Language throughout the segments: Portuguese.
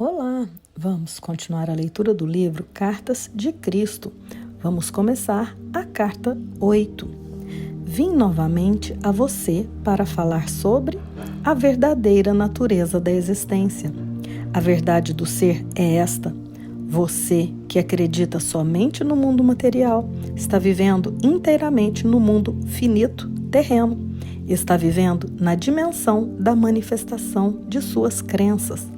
Olá! Vamos continuar a leitura do livro Cartas de Cristo. Vamos começar a carta 8. Vim novamente a você para falar sobre a verdadeira natureza da existência. A verdade do ser é esta. Você, que acredita somente no mundo material, está vivendo inteiramente no mundo finito, terreno. Está vivendo na dimensão da manifestação de suas crenças.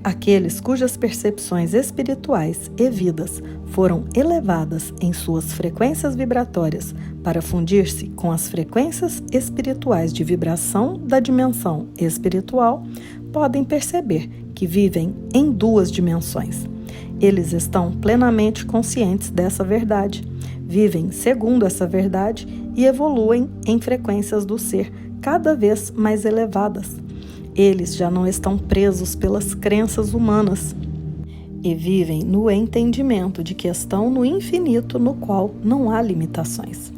Aqueles cujas percepções espirituais e vidas foram elevadas em suas frequências vibratórias para fundir-se com as frequências espirituais de vibração da dimensão espiritual, podem perceber que vivem em duas dimensões. Eles estão plenamente conscientes dessa verdade, vivem segundo essa verdade e evoluem em frequências do ser cada vez mais elevadas. Eles já não estão presos pelas crenças humanas e vivem no entendimento de que estão no infinito no qual não há limitações.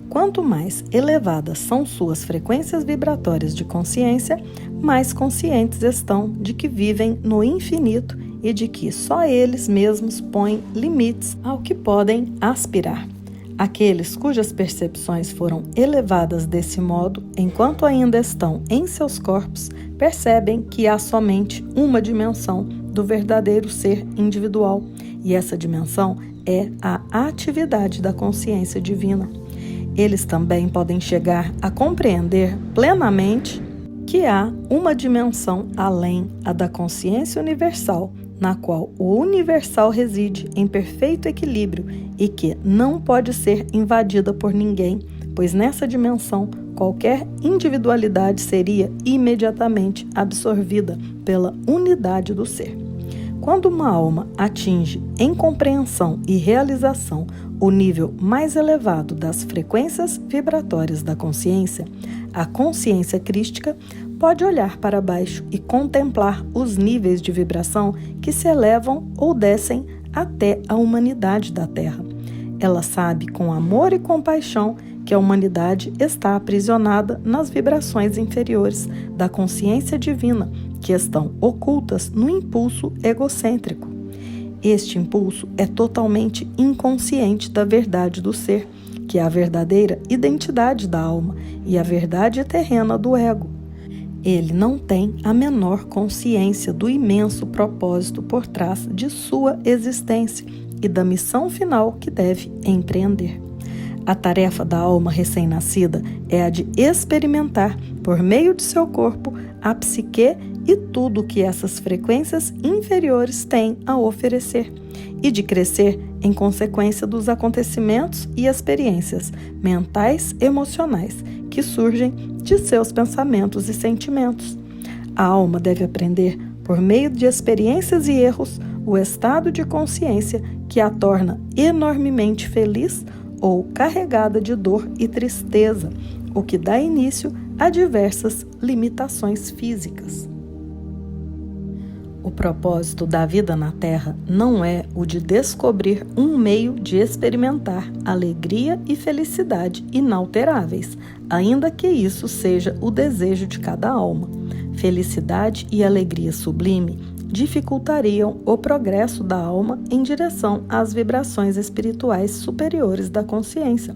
Quanto mais elevadas são suas frequências vibratórias de consciência, mais conscientes estão de que vivem no infinito e de que só eles mesmos põem limites ao que podem aspirar. Aqueles cujas percepções foram elevadas desse modo, enquanto ainda estão em seus corpos, percebem que há somente uma dimensão do verdadeiro ser individual, e essa dimensão é a atividade da consciência divina. Eles também podem chegar a compreender plenamente que há uma dimensão além a da consciência universal, na qual o universal reside em perfeito equilíbrio e que não pode ser invadida por ninguém, pois nessa dimensão qualquer individualidade seria imediatamente absorvida pela unidade do ser. Quando uma alma atinge em compreensão e realização o nível mais elevado das frequências vibratórias da consciência, a consciência crística pode olhar para baixo e contemplar os níveis de vibração que se elevam ou descem até a humanidade da Terra. Ela sabe com amor e compaixão que a humanidade está aprisionada nas vibrações inferiores da consciência divina, que estão ocultas no impulso egocêntrico. Este impulso é totalmente inconsciente da verdade do ser, que é a verdadeira identidade da alma e a verdade terrena do ego. Ele não tem a menor consciência do imenso propósito por trás de sua existência e da missão final que deve empreender. A tarefa da alma recém-nascida é a de experimentar, por meio de seu corpo, a psique e tudo o que essas frequências inferiores têm a oferecer, e de crescer em consequência dos acontecimentos e experiências mentais e emocionais que surgem de seus pensamentos e sentimentos. A alma deve aprender, por meio de experiências e erros, o estado de consciência que a torna enormemente feliz ou carregada de dor e tristeza, o que dá início a diversas limitações físicas. O propósito da vida na Terra não é o de descobrir um meio de experimentar alegria e felicidade inalteráveis, ainda que isso seja o desejo de cada alma. Felicidade e alegria sublime dificultariam o progresso da alma em direção às vibrações espirituais superiores da consciência.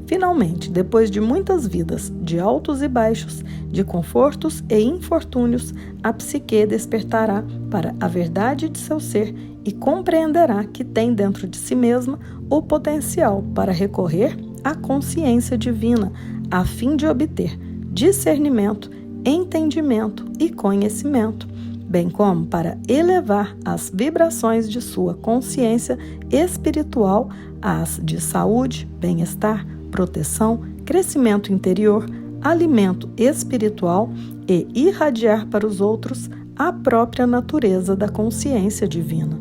Finalmente, depois de muitas vidas, de altos e baixos, de confortos e infortúnios, a psique despertará para a verdade de seu ser e compreenderá que tem dentro de si mesma o potencial para recorrer à consciência divina, a fim de obter discernimento, entendimento e conhecimento, bem como para elevar as vibrações de sua consciência espiritual às de saúde, bem-estar, proteção, crescimento interior, alimento espiritual e irradiar para os outros a própria natureza da consciência divina.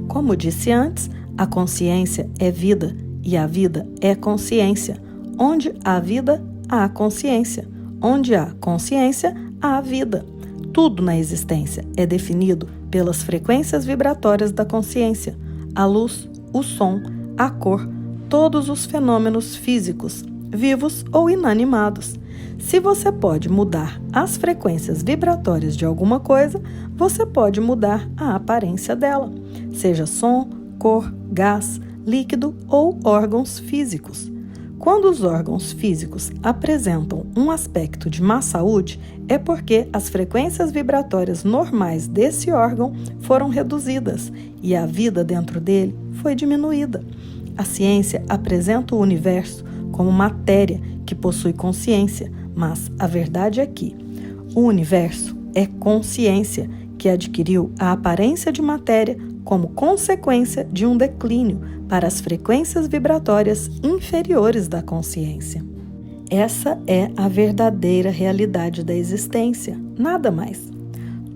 Como disse antes, a consciência é vida e a vida é consciência. Onde há vida, há consciência. Onde há consciência, há vida. Tudo na existência é definido pelas frequências vibratórias da consciência. A luz, o som, a cor, todos os fenômenos físicos, vivos ou inanimados. Se você pode mudar as frequências vibratórias de alguma coisa, você pode mudar a aparência dela, seja som, cor, gás, líquido ou órgãos físicos. Quando os órgãos físicos apresentam um aspecto de má saúde, é porque as frequências vibratórias normais desse órgão foram reduzidas e a vida dentro dele foi diminuída. A ciência apresenta o universo como matéria que possui consciência, mas a verdade é que o universo é consciência que adquiriu a aparência de matéria como consequência de um declínio para as frequências vibratórias inferiores da consciência. Essa é a verdadeira realidade da existência, nada mais.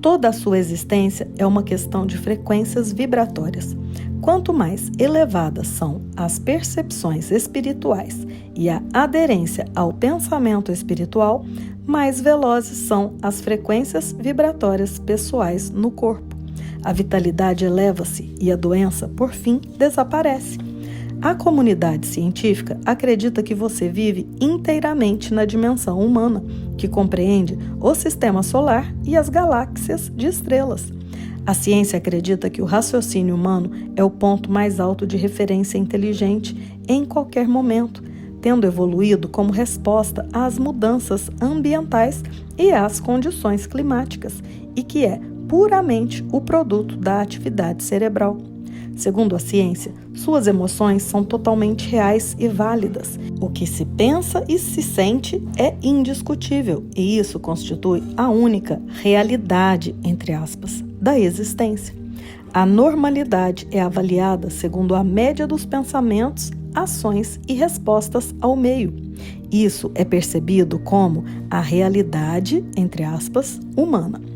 Toda a sua existência é uma questão de frequências vibratórias. Quanto mais elevadas são as percepções espirituais e a aderência ao pensamento espiritual, mais velozes são as frequências vibratórias pessoais no corpo. A vitalidade eleva-se e a doença, por fim, desaparece. A comunidade científica acredita que você vive inteiramente na dimensão humana, que compreende o sistema solar e as galáxias de estrelas. A ciência acredita que o raciocínio humano é o ponto mais alto de referência inteligente em qualquer momento, tendo evoluído como resposta às mudanças ambientais e às condições climáticas, e que é puramente o produto da atividade cerebral. Segundo a ciência, suas emoções são totalmente reais e válidas. O que se pensa e se sente é indiscutível, e isso constitui a única realidade, entre aspas, da existência. A normalidade é avaliada segundo a média dos pensamentos, ações e respostas ao meio. Isso é percebido como a realidade, entre aspas, humana.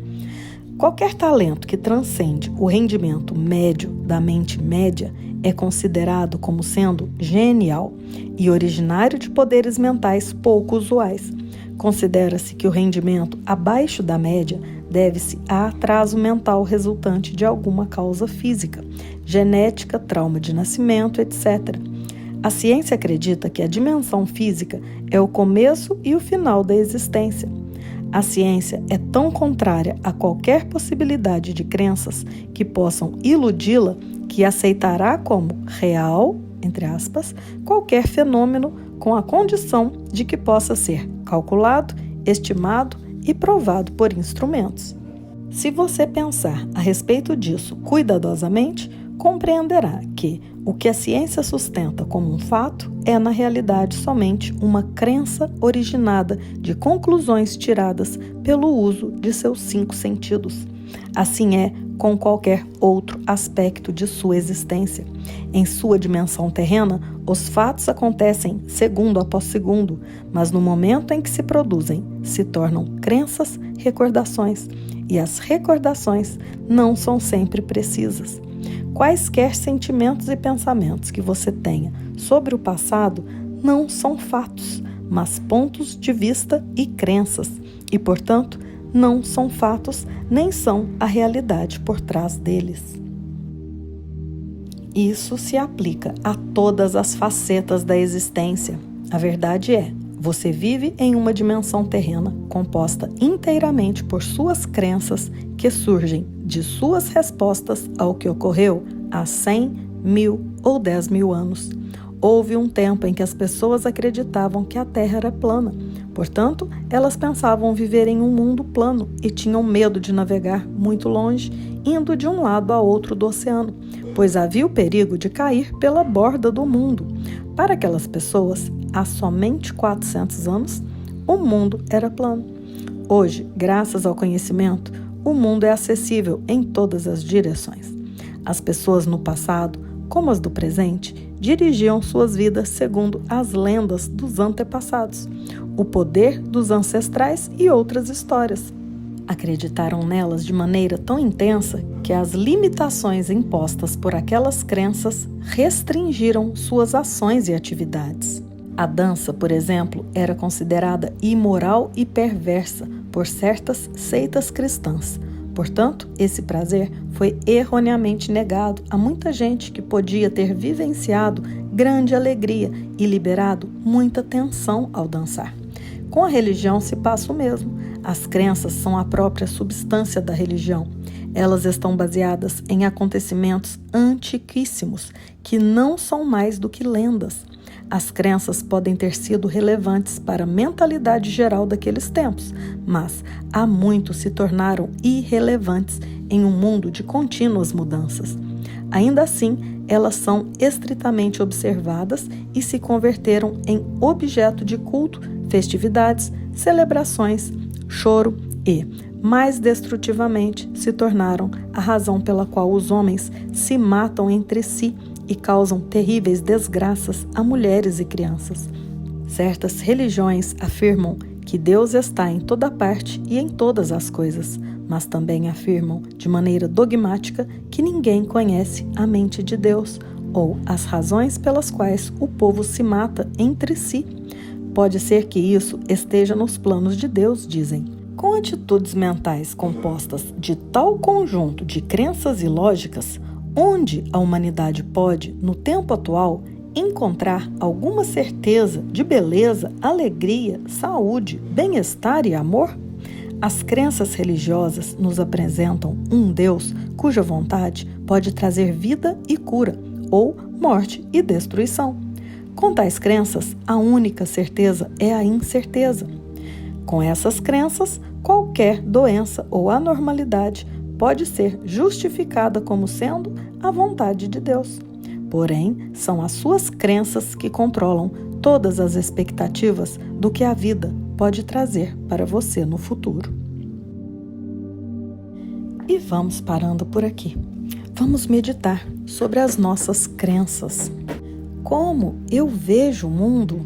Qualquer talento que transcende o rendimento médio da mente média é considerado como sendo genial e originário de poderes mentais pouco usuais. Considera-se que o rendimento abaixo da média deve-se a atraso mental resultante de alguma causa física, genética, trauma de nascimento, etc. A ciência acredita que a dimensão física é o começo e o final da existência. A ciência é tão contrária a qualquer possibilidade de crenças que possam iludi-la que aceitará como real, entre aspas, qualquer fenômeno com a condição de que possa ser calculado, estimado e provado por instrumentos. Se você pensar a respeito disso cuidadosamente, compreenderá que o que a ciência sustenta como um fato é, na realidade, somente uma crença originada de conclusões tiradas pelo uso de seus 5 sentidos. Assim é com qualquer outro aspecto de sua existência. Em sua dimensão terrena, os fatos acontecem segundo após segundo, mas no momento em que se produzem, se tornam crenças, recordações, e as recordações não são sempre precisas. Quaisquer sentimentos e pensamentos que você tenha sobre o passado não são fatos, mas pontos de vista e crenças, e, portanto, não são fatos nem são a realidade por trás deles. Isso se aplica a todas as facetas da existência. A verdade é, você vive em uma dimensão terrena composta inteiramente por suas crenças que surgem de suas respostas ao que ocorreu há 100, 1000 ou 10 mil anos. Houve um tempo em que as pessoas acreditavam que a Terra era plana. Portanto, elas pensavam viver em um mundo plano e tinham medo de navegar muito longe, indo de um lado a outro do oceano, pois havia o perigo de cair pela borda do mundo. Para aquelas pessoas, há somente 400 anos, o mundo era plano. Hoje, graças ao conhecimento, o mundo é acessível em todas as direções. As pessoas no passado, como as do presente, dirigiam suas vidas segundo as lendas dos antepassados, o poder dos ancestrais e outras histórias. Acreditaram nelas de maneira tão intensa que as limitações impostas por aquelas crenças restringiram suas ações e atividades. A dança, por exemplo, era considerada imoral e perversa por certas seitas cristãs. Portanto, esse prazer foi erroneamente negado a muita gente que podia ter vivenciado grande alegria e liberado muita tensão ao dançar. Com a religião se passa o mesmo. As crenças são a própria substância da religião. Elas estão baseadas em acontecimentos antiquíssimos, que não são mais do que lendas. As crenças podem ter sido relevantes para a mentalidade geral daqueles tempos, mas há muito se tornaram irrelevantes em um mundo de contínuas mudanças. Ainda assim, elas são estritamente observadas e se converteram em objeto de culto, festividades, celebrações, choro e, mais destrutivamente, se tornaram a razão pela qual os homens se matam entre si e causam terríveis desgraças a mulheres e crianças. Certas religiões afirmam que Deus está em toda parte e em todas as coisas, mas também afirmam de maneira dogmática que ninguém conhece a mente de Deus ou as razões pelas quais o povo se mata entre si. Pode ser que isso esteja nos planos de Deus, dizem. Com atitudes mentais compostas de tal conjunto de crenças e lógicas, onde a humanidade pode, no tempo atual, encontrar alguma certeza de beleza, alegria, saúde, bem-estar e amor? As crenças religiosas nos apresentam um Deus cuja vontade pode trazer vida e cura, ou morte e destruição. Com tais crenças, a única certeza é a incerteza. Com essas crenças, qualquer doença ou anormalidade pode ser justificada como sendo a vontade de Deus. Porém, são as suas crenças que controlam todas as expectativas do que a vida pode trazer para você no futuro. E vamos parando por aqui. Vamos meditar sobre as nossas crenças. Como eu vejo o mundo?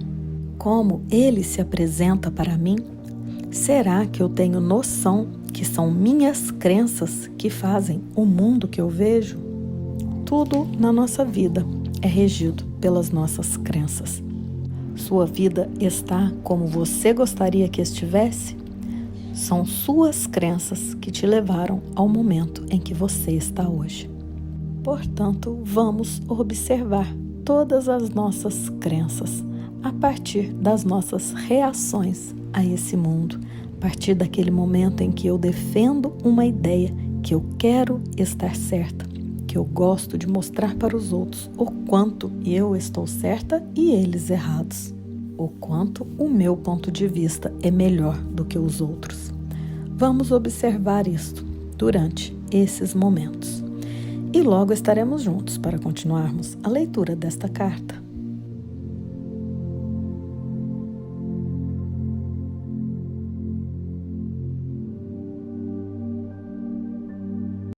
Como ele se apresenta para mim? Será que eu tenho noção que são minhas crenças que fazem o mundo que eu vejo? Tudo na nossa vida é regido pelas nossas crenças. Sua vida está como você gostaria que estivesse? São suas crenças que te levaram ao momento em que você está hoje. Portanto, vamos observar todas as nossas crenças a partir das nossas reações a esse mundo, a partir daquele momento em que eu defendo uma ideia que eu quero estar certa, que eu gosto de mostrar para os outros o quanto eu estou certa e eles errados, o quanto o meu ponto de vista é melhor do que os outros. Vamos observar isto durante esses momentos. E logo estaremos juntos para continuarmos a leitura desta carta.